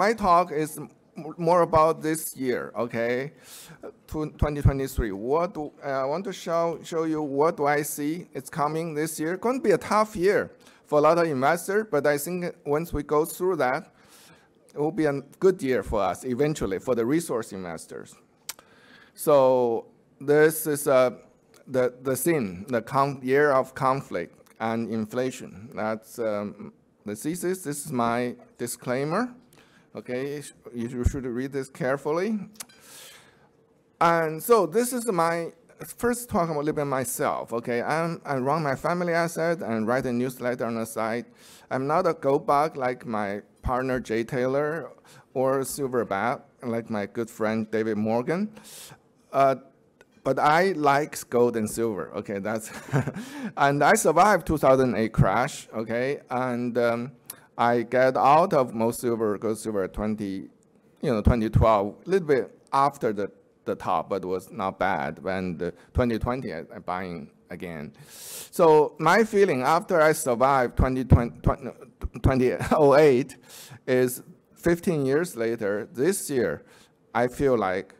my talk is more about this year, okay, 2023. I want to show you what do I see it's coming this year. Going to be a tough year for a lot of investors, but I think once we go through that, it will be a good year for us eventually for the resource investors. So this is the theme, the year of conflict and inflation. That's the thesis. This is my disclaimer. Okay, you should read this carefully. And so this is my first talk a little bit myself. Okay, I run my family asset and write a newsletter on the side. I'm not a gold bug like my partner Jay Taylor or silverback like my good friend David Morgan. But I like gold and silver. Okay, that's and I survived 2008 crash. Okay, and I get out of most silver, gold silver 2012, a little bit after the top, but it was not bad. When the 2020, I'm buying again. So my feeling after I survived 2008 is 15 years later, this year, I feel like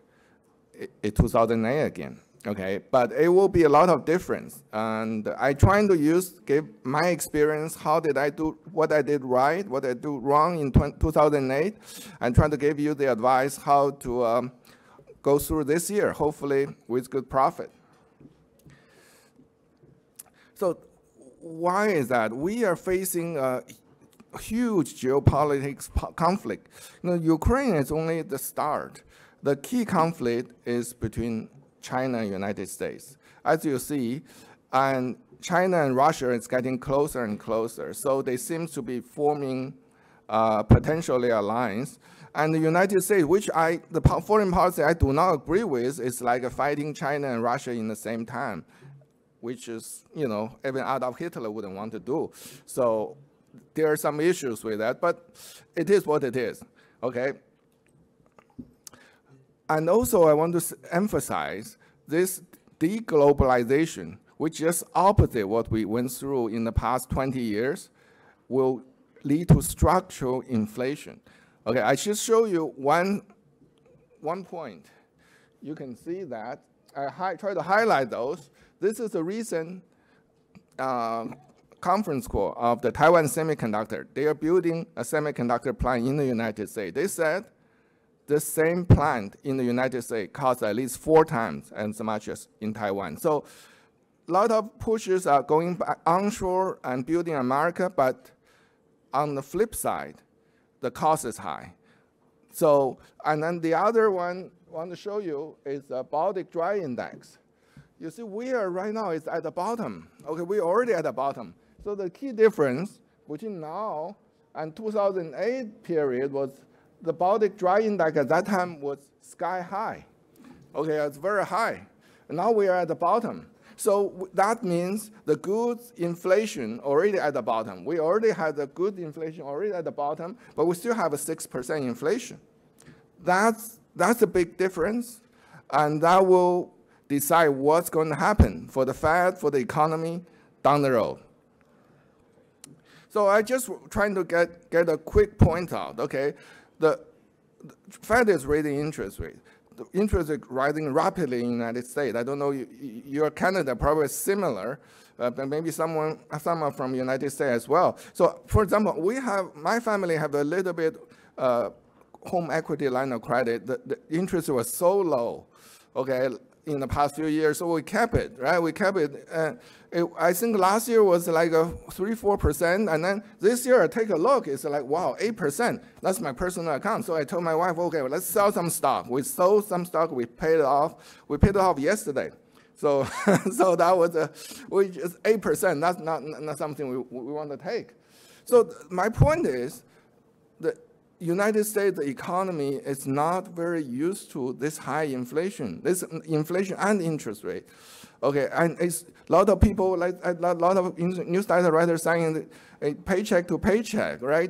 it's 2008 again. Okay, but it will be a lot of difference. And I trying to give my experience, how did I do, what I did right, what I do wrong in 2008, and trying to give you the advice how to go through this year, hopefully with good profit. So why is that? We are facing a huge geopolitics conflict. Ukraine is only the start. The key conflict is between China and United States. As you see, and China and Russia is getting closer and closer. So they seem to be forming potentially alliance. And the United States, which the foreign policy I do not agree with, is like fighting China and Russia in the same time, which is, even Adolf Hitler wouldn't want to do. So there are some issues with that, but it is what it is, okay? And also, I want to emphasize this deglobalization, which is opposite what we went through in the past 20 years, will lead to structural inflation. Okay, I should show you one point. You can see that. I try to highlight those. This is a recent conference call of the Taiwan Semiconductor. They are building a semiconductor plant in the United States. They said the same plant in the United States costs at least 4 times as much as in Taiwan. So a lot of pushes are going back onshore and building America, but on the flip side, the cost is high. So, and then the other one I want to show you is the Baltic Dry Index. You see, we are right now is at the bottom. Okay, we're already at the bottom. So the key difference between now and 2008 period was the Baltic Dry Index at that time was sky high. Okay, it's very high. And now we are at the bottom. So that means the goods inflation already at the bottom. We already had the good inflation already at the bottom, but we still have a 6% inflation. That's a big difference, and that will decide what's going to happen for the Fed, for the economy down the road. So I just trying to get a quick point out, okay? The Fed is raising interest rate. The interest is rising rapidly in the United States. I don't know, your Canada probably similar, but maybe someone from the United States as well. So for example, my family have a little bit home equity line of credit. The interest was so low, okay, in the past few years, so we kept it, right? We kept it. I think last year was like a 3-4%, and then this year, take a look, it's like, wow, 8%. That's my personal account. So I told my wife, okay, well, let's sell some stock. We sold some stock, we paid it off. We paid it off yesterday. So, so that was which is 8%. That's not something we want to take. So my point is, the United States economy is not very used to this high inflation, and interest rate. Okay, and it's a lot of people, like a lot of newsletter writers saying paycheck to paycheck, right?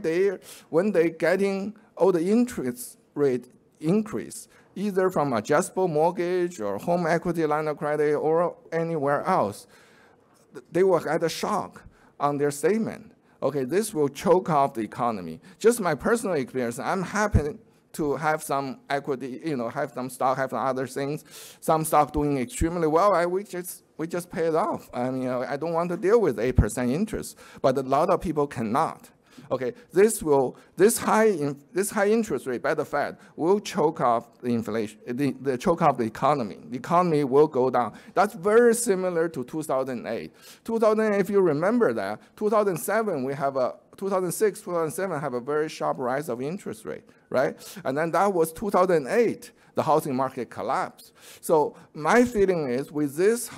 When they getting all the interest rate increase, either from adjustable mortgage or home equity line of credit or anywhere else, they will get a shock on their statement. okay, this will choke off the economy. Just my personal experience, I'm happy to have some equity, have some stock, have some other things. Some stock doing extremely well, we just pay it off. I mean, I don't want to deal with 8% interest, but a lot of people cannot. Okay, this high interest rate by the Fed will choke off the inflation, choke off the economy. The economy will go down. That's very similar to 2008. 2008, if you remember that, 2007 2006, 2007 have a very sharp rise of interest rate, right? And then that was 2008, the housing market collapsed. So my feeling is with this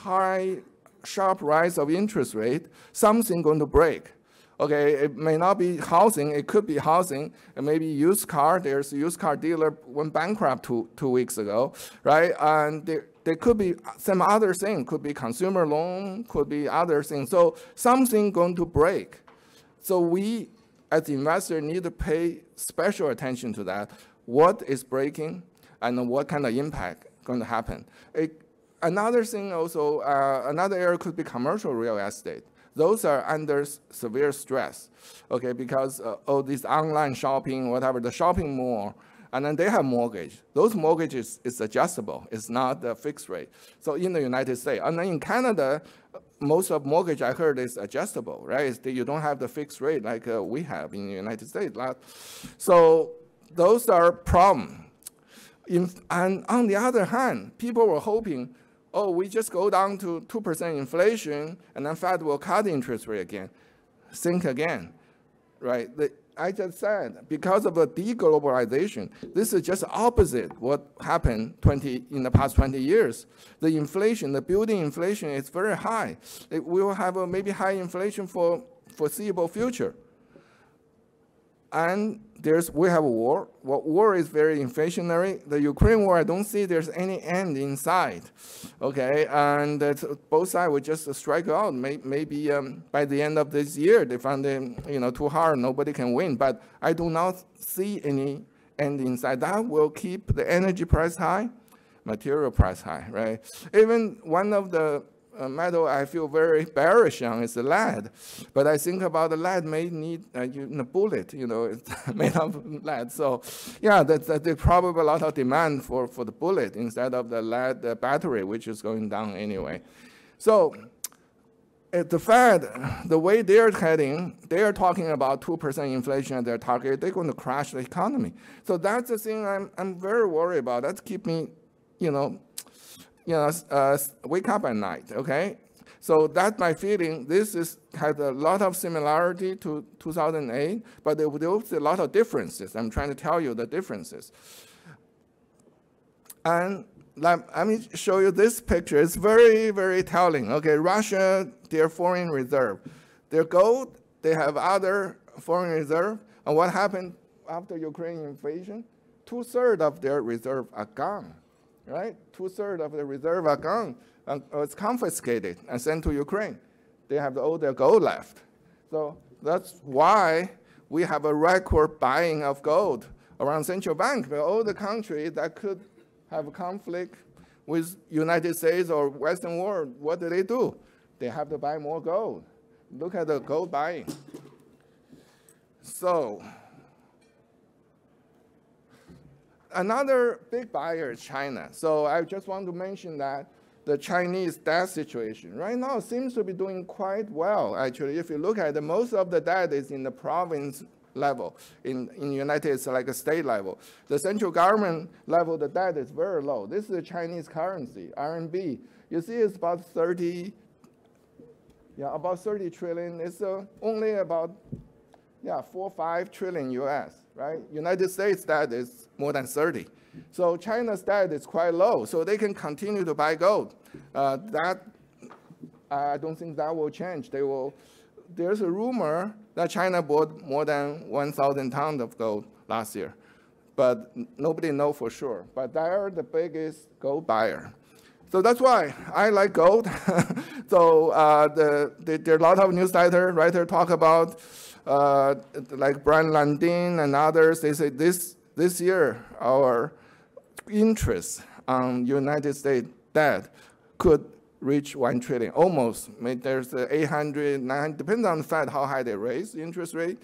sharp rise of interest rate, something going to break. Okay, it may not be housing, it could be housing, and maybe used car. There's a used car dealer went bankrupt two weeks ago, right? And there could be some other thing, could be consumer loan, could be other things. So something going to break. So we, as investors, need to pay special attention to that. What is breaking and what kind of impact going to happen? Another thing also, another area could be commercial real estate. Those are under severe stress, okay, because this online shopping, whatever, the shopping mall, and then they have mortgage. Those mortgages is adjustable. It's not a fixed rate. So in the United States, and then in Canada, most of mortgage I heard is adjustable, right? You don't have the fixed rate like we have in the United States. So those are problems. And on the other hand, people were hoping, oh, we just go down to 2% inflation, and then Fed will cut the interest rate again. Think again, right? I just said, because of the deglobalization, this is just opposite what happened in the past 20 years. The inflation, the building inflation is very high. We will have a maybe high inflation for foreseeable future. And we have a war. War is very inflationary. The Ukraine war, I don't see there's any end in sight. Okay, and both sides will just strike out. Maybe by the end of this year, they find it too hard, nobody can win. But I do not see any end in sight. That will keep the energy price high, material price high, right? Even one of the metal I feel very bearish on is the lead, but I think about the lead may need a bullet, it's made of lead. So yeah, there's probably a lot of demand for the bullet instead of the lead battery, which is going down anyway. So at the Fed, the way they're heading, they are talking about 2% inflation at their target. They're going to crash the economy. So that's the thing I'm very worried about. That's keep me, wake up at night, okay? So that's my feeling. This has a lot of similarity to 2008, but there was a lot of differences. I'm trying to tell you the differences. And let me show you this picture. It's very, very telling. Okay, Russia, their foreign reserve. Their gold, they have other foreign reserve. And what happened after Ukraine invasion? 2/3 of their reserve are gone. Right? 2/3 of the reserve are gone. It's confiscated and sent to Ukraine. They have all their gold left. So that's why we have a record buying of gold around central bank. But all the countries that could have a conflict with United States or Western world, what do? They have to buy more gold. Look at the gold buying. So another big buyer is China. So I just want to mention that the Chinese debt situation right now seems to be doing quite well, actually. If you look at it, most of the debt is in the province level. In the United States, like a state level. The central government level, the debt is very low. This is the Chinese currency, RMB. You see it's about 30 trillion. It's only about 4 or 5 trillion US, right? United States debt is more than 30. So China's debt is quite low, so they can continue to buy gold. I don't think that will change. There's a rumor that China bought more than 1,000 tons of gold last year, but nobody knows for sure. But they're the biggest gold buyer. So that's why I like gold. So there are a lot of writers talk about, like Brian Landin and others, they say this year our interest on United States debt could reach 1 trillion, almost. I mean, there's 800, 900, depends on the Fed how high they raise the interest rate.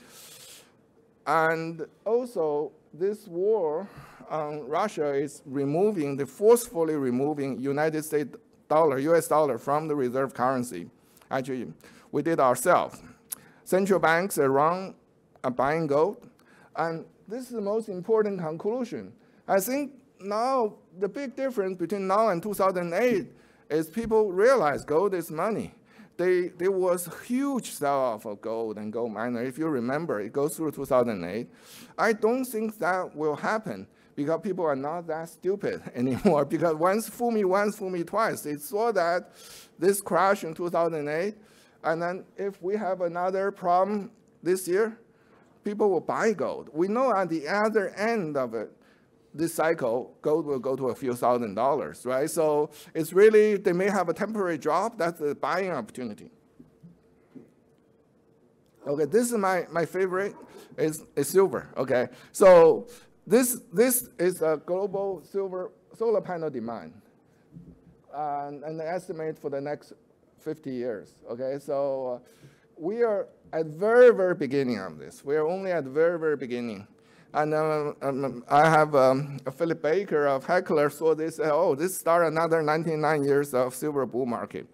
And also, this war on Russia is forcefully removing United States dollar, US dollar from the reserve currency. Actually, we did ourselves. Central banks are buying gold. And this is the most important conclusion. I think now the big difference between now and 2008 is people realize gold is money. There was a huge sell-off of gold and gold miner. If you remember, it goes through 2008. I don't think that will happen because people are not that stupid anymore. Because fool me once, fool me twice. They saw that this crash in 2008, and then if we have another problem this year, people will buy gold. We know at the other end of it, this cycle, gold will go to a few $1,000s, right? So it's really, they may have a temporary drop. That's a buying opportunity. Okay, this is my favorite, is silver, okay? So this is a global solar panel demand, and the estimate for the next 50 years, okay? So we are at the very, very beginning of this. We are only at the very, very beginning. And I have Philip Baker of Heckler saw this, oh, this started another 99 years of silver bull market.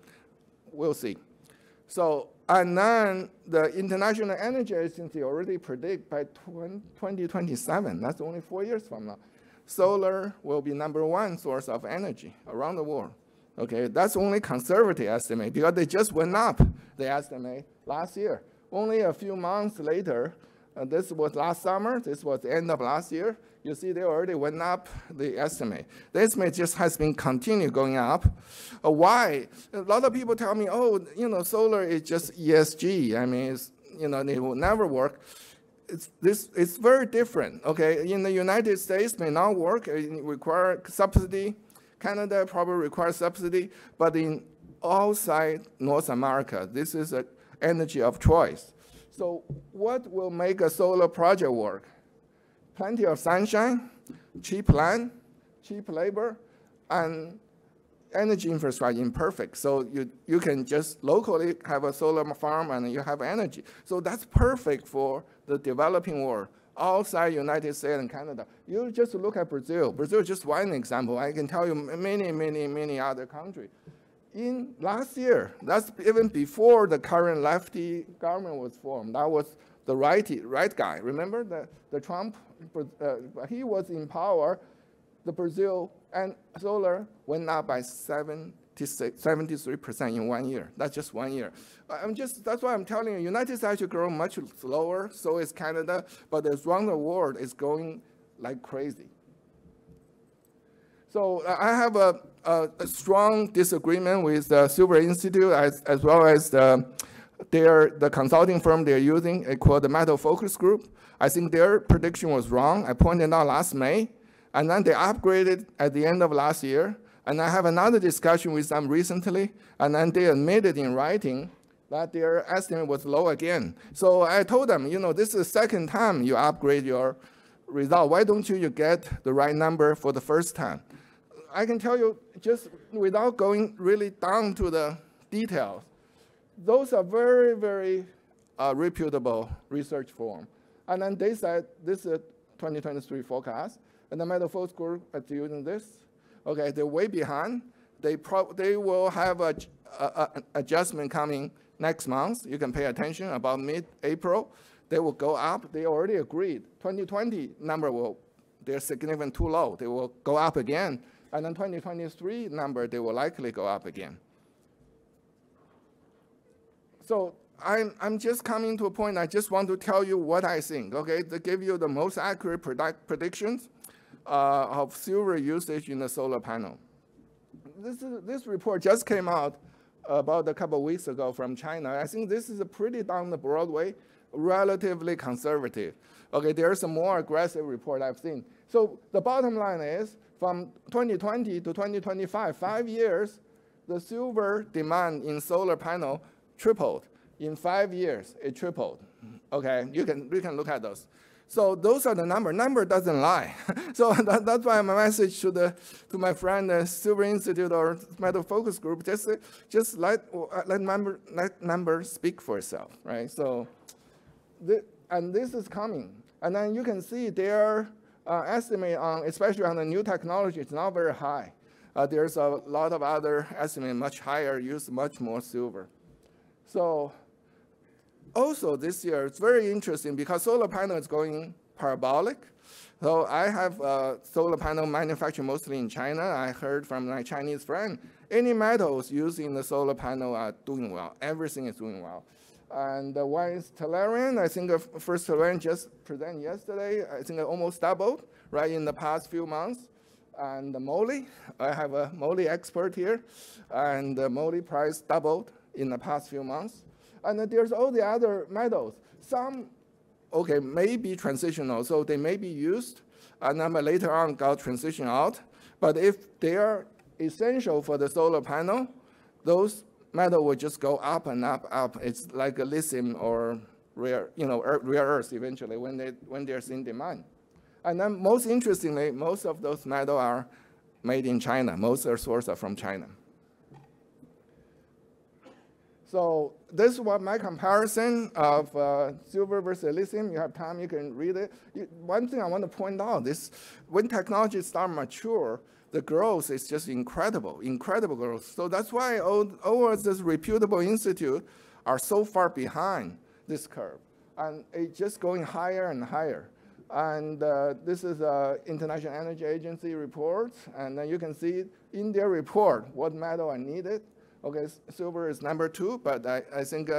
We'll see. So, and then the International Energy Agency already predict by 2027, that's only 4 years from now, solar will be #1 source of energy around the world. Okay, that's only conservative estimate because they just went up the estimate last year. Only a few months later, this was last summer, this was the end of last year, you see they already went up the estimate. The estimate just has been continued going up. Why? A lot of people tell me, oh, solar is just ESG. I mean, it will never work. It's very different, okay? In the United States, may not work, it require subsidy. Canada probably requires subsidy, but in outside North America, this is an energy of choice. So what will make a solar project work? Plenty of sunshine, cheap land, cheap labor, and energy infrastructure imperfect. So you can just locally have a solar farm and you have energy. So that's perfect for the developing world outside United States and Canada. You just look at Brazil. Brazil is just one example. I can tell you many, many, many other countries. In last year, that's even before the current lefty government was formed. That was the right guy. Remember the Trump, he was in power. The Brazil and solar went up by 73% in 1 year. That's just 1 year. That's why I'm telling you, United States should grow much slower, so is Canada, but the around the world is going like crazy. So I have a strong disagreement with the Silver Institute as well as the consulting firm they're using, called the Metal Focus Group. I think their prediction was wrong. I pointed out last May, and then they upgraded at the end of last year. And I have another discussion with them recently, and then they admitted in writing that their estimate was low again. So I told them, this is the second time you upgrade your result. Why don't you get the right number for the first time? I can tell you, just without going really down to the details, those are very, very reputable research firm. And then they said, this is a 2023 forecast, and the Metal Focus Group is using this. Okay, they're way behind. They will have an adjustment coming next month. You can pay attention about mid-April. They will go up. They already agreed. 2020 number they're significantly too low. They will go up again. And then 2023 number, they will likely go up again. So I'm just coming to a point, I just want to tell you what I think, okay? To give you the most accurate predictions of silver usage in the solar panel. This report just came out about a couple of weeks ago from China. I think this is a pretty down the Broadway, relatively conservative. Okay, there's a more aggressive report I've seen. So the bottom line is, from 2020 to 2025, 5 years, the silver demand in solar panel tripled. In 5 years, it tripled. Okay, we can look at those. So those are the number. Number doesn't lie. So that's why my message to my friend, the Silver Institute or Metal Focus Group, just let number speak for itself, right? So, and this is coming. And then you can see their estimate on, especially on the new technology, it's not very high. There's a lot of other estimates much higher, use much more silver. So also this year, it's very interesting because solar panel is going parabolic. So I have solar panel manufactured mostly in China. I heard from my Chinese friend, any metals used in the solar panel are doing well. Everything is doing well. And one is tellurium. I think first tellurium just presented yesterday. I think it almost doubled right in the past few months. And the moly, I have a moly expert here. And the moly price doubled in the past few months. And then there's all the other metals. Some, okay, may be transitional, so they may be used, and then later on got transitioned out. But if they are essential for the solar panel, those metals will just go up and up, up. It's like a lithium or rare earths eventually when they're in demand. And then most interestingly, most of those metals are made in China. Most are sourced from China. So this is what my comparison of silver versus lithium. You have time, you can read it. One thing I want to point out is when technology starts mature, the growth is just incredible, incredible growth. So that's why all of this reputable institute are so far behind this curve. And it's just going higher and higher. And this is International Energy Agency report. And then you can see in their report what metal are needed. Okay, silver is number 2, but I think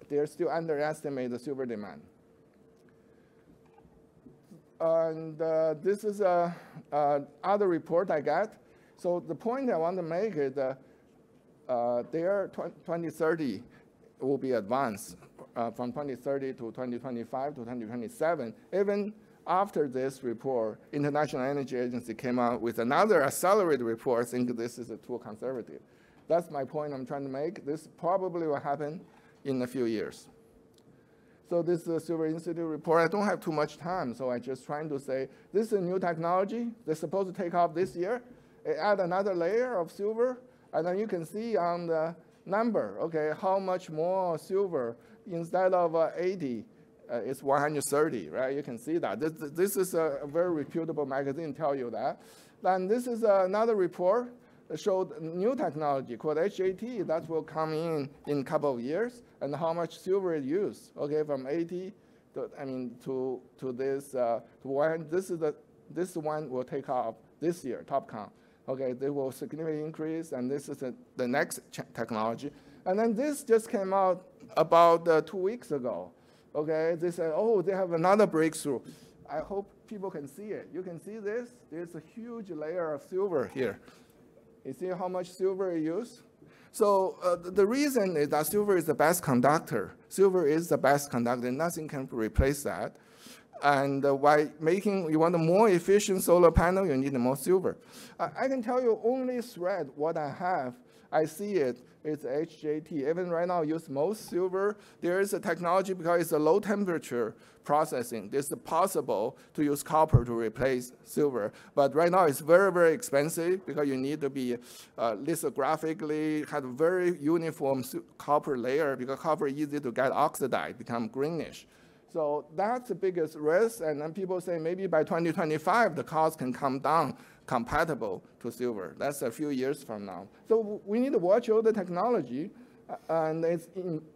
they still underestimate the silver demand. And this is other report I got. So the point I want to make is their 2030 will be advanced from 2030 to 2025 to 2027. Even after this report, International Energy Agency came out with another accelerated report. I think this is too conservative. That's my point I'm trying to make. This probably will happen in a few years. So this is the Silver Institute report. I don't have too much time, so I'm just trying to say this is a new technology. They're supposed to take off this year. It add another layer of silver, and then you can see on the number, okay, how much more silver instead of 80, it's 130, right? You can see that. This is a very reputable magazine tell you that. Then this is another report. Showed new technology called HAT that will come in a couple of years, and how much silver is used. Okay, from 80 to this to one. This one will take off this year, TopCon. Okay, they will significantly increase, and this is the next technology. And then this just came out about 2 weeks ago. Okay, they said, oh, they have another breakthrough. I hope people can see it. You can see this. There's a huge layer of silver here. You see how much silver is used? So the reason is that silver is the best conductor. Silver is the best conductor. Nothing can replace that. And by you want a more efficient solar panel, you need more silver. I can tell you only thread what I have. I see it. It's HJT. Even right now, use most silver. There is a technology because it's a low temperature processing. It's possible to use copper to replace silver. But right now, it's very, very expensive because you need to be lithographically have a very uniform copper layer because copper is easy to get oxidized, become greenish. So that's the biggest risk. And then people say maybe by 2025, the cost can come down compatible to silver. That's a few years from now. So we need to watch all the technology, and it's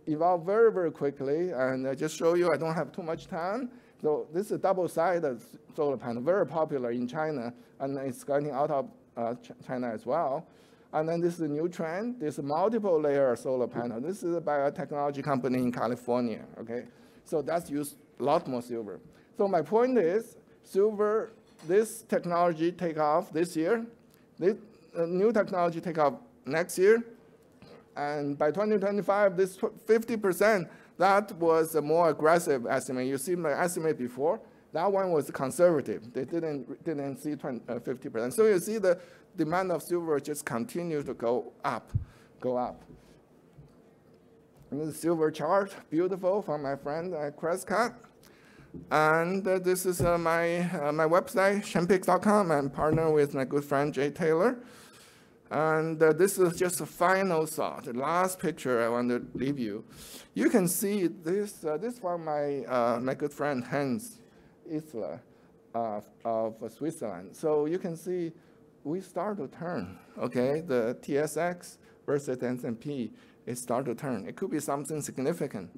evolved very, very quickly. And I just show you, I don't have too much time. So this is a double-sided solar panel, very popular in China, and it's getting out of China as well. And then this is a new trend. There's a multiple layer solar panel. This is by a technology company in California, okay? So that's used a lot more silver. So my point is, silver, this technology take off this year. This new technology take off next year. And by 2025, this 50%, that was a more aggressive estimate. You see my estimate before. That one was conservative. They didn't see 50%. So you see the demand of silver just continue to go up, And the silver chart, beautiful, from my friend Prescott. And this is my website, shenpix.com. I'm partnered with my good friend, Jay Taylor. And this is just a final thought. The last picture I want to leave you. You can see this from my good friend Hans Isler of Switzerland. So you can see we start to turn, okay? The TSX versus S&P, it start to turn. It could be something significant.